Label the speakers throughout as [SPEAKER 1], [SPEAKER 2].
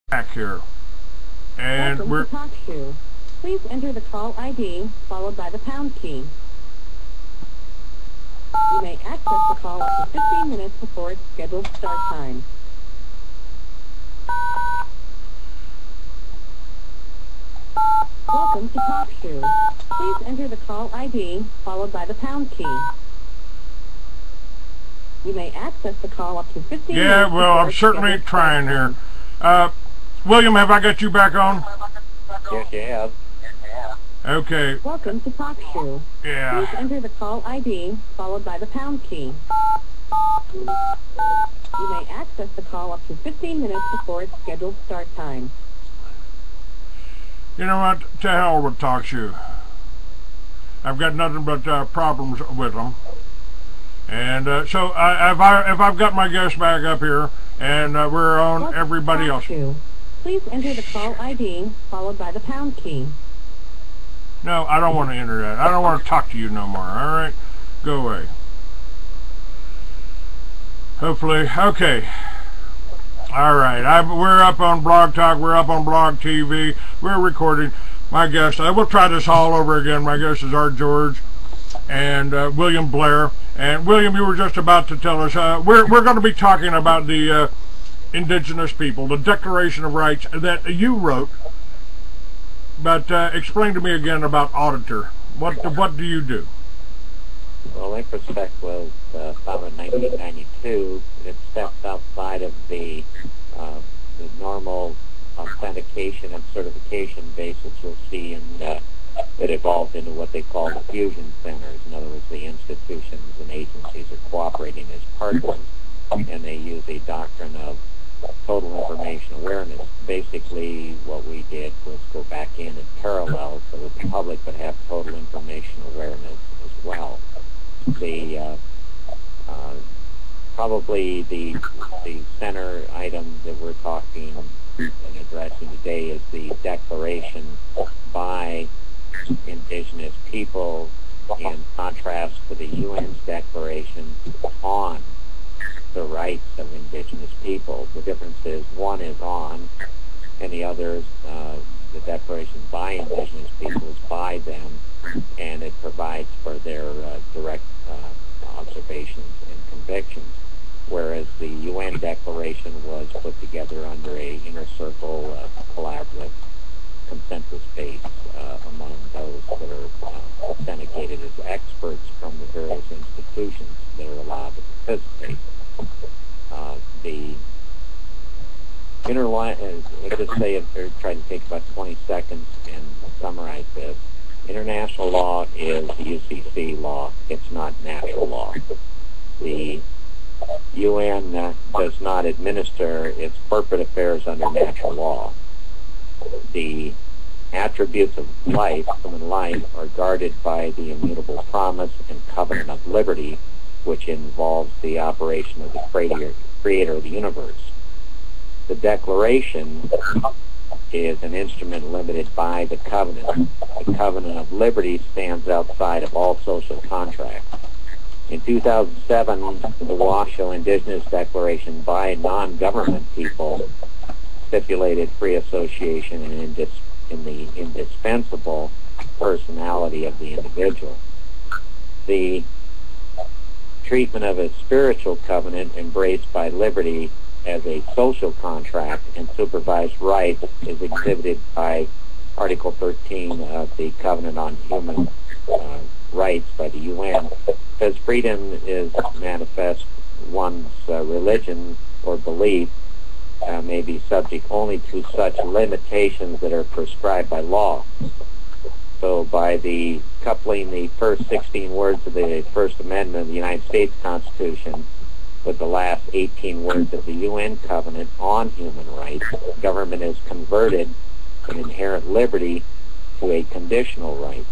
[SPEAKER 1] Back here. And
[SPEAKER 2] Welcome to Washeshu. Please enter the call ID followed by the pound key. You may access the call up to 15 minutes before its scheduled start time. Welcome to Washeshu. Please enter the call ID followed by the pound key. You may access the call up to 15 minutes.
[SPEAKER 1] Yeah, well, I'm certainly trying here. William, have I got you back on?
[SPEAKER 3] Yes, you have.
[SPEAKER 1] Okay.
[SPEAKER 2] Welcome to Washeshu.
[SPEAKER 1] Yeah.
[SPEAKER 2] Please enter the call ID followed by the pound key. You may access the call up to 15 minutes before its scheduled start time.
[SPEAKER 1] You know what? To hell with TalkShoe. I've got nothing but problems with them. And so if I've got my guest back up here, and we're on
[SPEAKER 2] Welcome
[SPEAKER 1] everybody else.
[SPEAKER 2] Please enter the call ID followed by the pound key.
[SPEAKER 1] No, I don't want to enter that. I don't want to talk to you no more. All right, go away. Hopefully, okay. All right, we're up on Blog Talk. We're up on Blog TV. We're recording. My guest, I will try this all over again. My guest is Art George and William Blair. And William, you were just about to tell us, we're going to be talking about the Indigenous people, the Declaration of Rights that you wrote. But explain to me again about Auditor. What do you do?
[SPEAKER 3] Well, InfraSpec was founded in 1992. It steps outside of the normal authentication and certification basis you'll see, and it evolved into what they call the fusion centers. In other words, the institutions and agencies are cooperating as partners, and they use a doctrine of total information awareness. Basically, what we did was go back in parallel so that the public would have total information awareness as well. Probably the center item that we're talking and addressing today is the declaration by Indigenous people in contrast to the UN's declaration on the rights of Indigenous people. The difference is one is on, and the other is the declaration by Indigenous people is by them, and it provides for their direct observations and convictions, whereas the UN declaration was put together under a inner circle, collaborative, consensus-based among those that are authenticated as experts from the various institutions that are allowed to participate. The let's just say, or try to take about 20 seconds and summarize this. International law is UCC law. It's not natural law. The UN does not administer its corporate affairs under natural law. The attributes of life, human life, are guarded by the immutable promise and covenant of liberty, which involves the operation of the creator of the universe. The Declaration is an instrument limited by the covenant. The covenant of liberty stands outside of all social contracts. In 2007, the Washo Indigenous Declaration by non-government people stipulated free association and in the indispensable personality of the individual. The treatment of a spiritual covenant embraced by liberty as a social contract and supervised rights is exhibited by Article 13 of the Covenant on Human Rights by the UN. Because freedom is manifest, one's religion or belief may be subject only to such limitations that are prescribed by law. So by the coupling the first 16 words of the First Amendment of the United States Constitution with the last 18 words of the UN Covenant on Human Rights, government has converted an inherent liberty to a conditional right.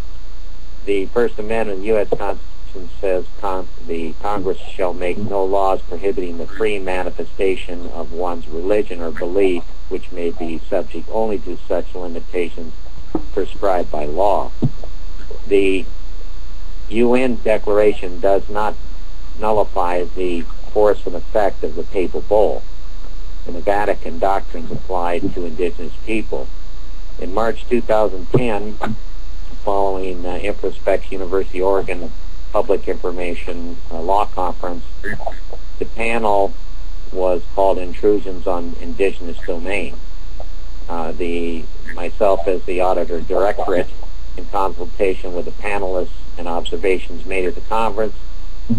[SPEAKER 3] The First Amendment of the U.S. Constitution says the Congress shall make no laws prohibiting the free manifestation of one's religion or belief, which may be subject only to such limitations prescribed by law. The UN Declaration does not nullify the force and effect of the Papal Bull. and the Vatican doctrines applied to indigenous people. In March 2010, following Empress Beck's University of Oregon Public Information Law Conference, the panel was called Intrusions on Indigenous Domain. Myself as the Auditor Directorate, in consultation with the panelists and observations made at the conference,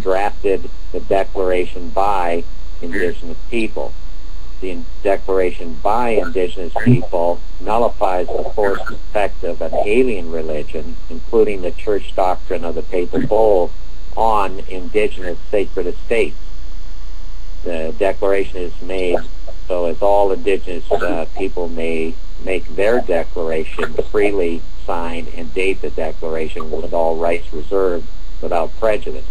[SPEAKER 3] drafted the declaration by indigenous people. The declaration by indigenous people nullifies the force and effect of an alien religion, including the church doctrine of the papal bull, on indigenous sacred estates. The declaration is made so as all indigenous people may make their declaration, freely sign and date the declaration with all rights reserved without prejudice.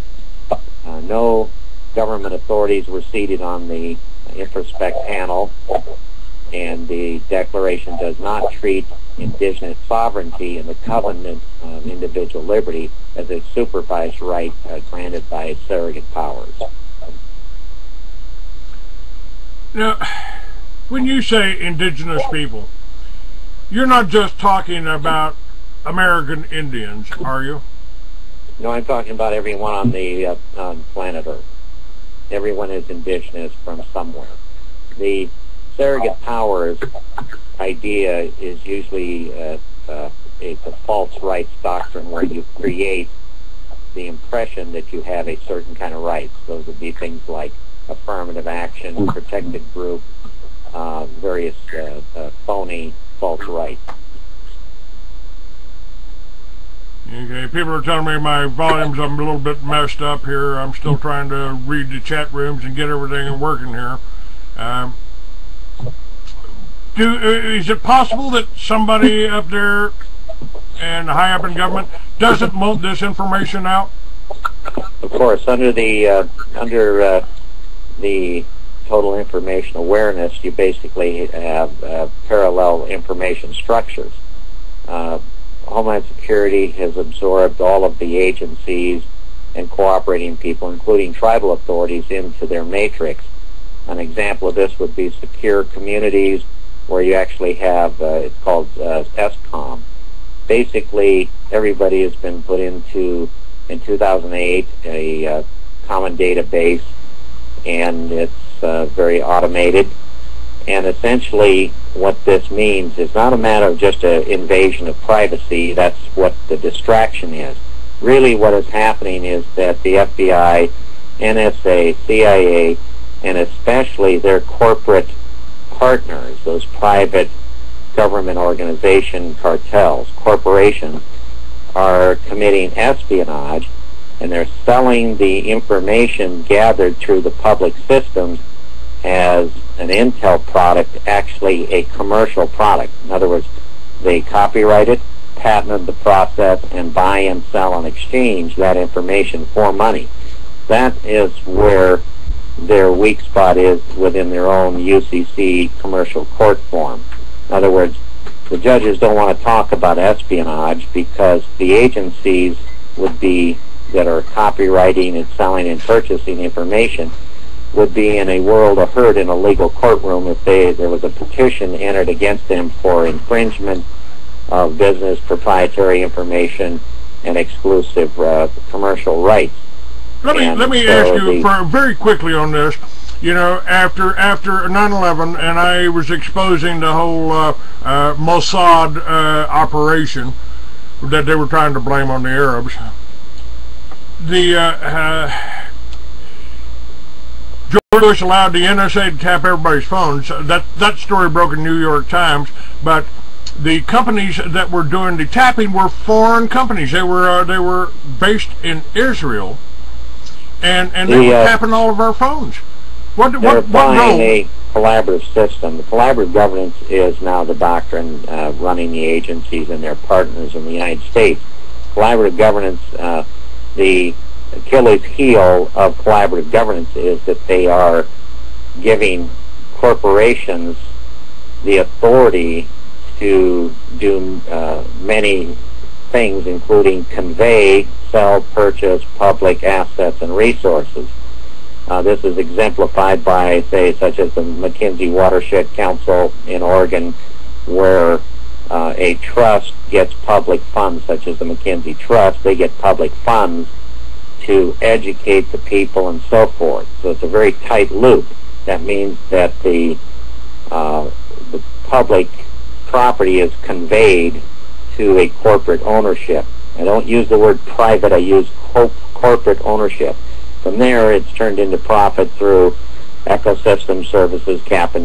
[SPEAKER 3] No government authorities were seated on the Introspect panel, and the declaration does not treat indigenous sovereignty and the covenant of individual liberty as a supervised right granted by surrogate powers.
[SPEAKER 1] Now, when you say indigenous people, you're not just talking about American Indians, are you?
[SPEAKER 3] No, I'm talking about everyone on the planet Earth. Everyone is indigenous from somewhere. The surrogate powers idea is usually it's a false rights doctrine where you create the impression that you have a certain kind of rights. Those would be things like affirmative action, protected group, various phony false rights.
[SPEAKER 1] Okay, people are telling me my volume's a little bit messed up here. I'm still trying to read the chat rooms and get everything working here. Is it possible that somebody up there and high up in government doesn't want this information out?
[SPEAKER 3] Of course, under the total information awareness, you basically have parallel information structures. Homeland Security has absorbed all of the agencies and cooperating people, including tribal authorities, into their matrix. An example of this would be secure communities, where you actually have, it's called SCOM. Basically, everybody has been put into, in 2008, a common database, and it's very automated. And essentially, what this means is not a matter of just an invasion of privacy. That's what the distraction is. Really, what is happening is that the FBI, NSA, CIA, and especially their corporate partners, those private government organization cartels, corporations, are committing espionage, and they're selling the information gathered through the public systems as an intel product, actually a commercial product. In other words, they copyright it, patented the process, and buy and sell and exchange that information for money. That is where their weak spot is within their own UCC commercial court form. In other words, the judges don't want to talk about espionage because the agencies would be that are copywriting and selling and purchasing information would be in a world of hurt in a legal courtroom if there was a petition entered against them for infringement of business proprietary information and exclusive commercial rights.
[SPEAKER 1] Let me ask you very quickly on this. You know, after 9/11, and I was exposing the whole Mossad operation that they were trying to blame on the Arabs. George Bush allowed the NSA to tap everybody's phones. That story broke in New York Times, but the companies that were doing the tapping were foreign companies. They were based in Israel, and they were tapping all of our phones. What role?
[SPEAKER 3] A collaborative system. The collaborative governance is now the doctrine running the agencies and their partners in the United States. Collaborative governance, the Achilles heel of collaborative governance is that they are giving corporations the authority to do many things, including convey, sell, purchase public assets and resources. This is exemplified by, say, such as the McKinsey Watershed Council in Oregon, where a trust gets public funds, such as the McKinsey Trust. They get public funds to educate the people and so forth. So it's a very tight loop. That means that the public property is conveyed to a corporate ownership. I don't use the word private, I use corporate ownership. From there, it's turned into profit through ecosystem services, cap and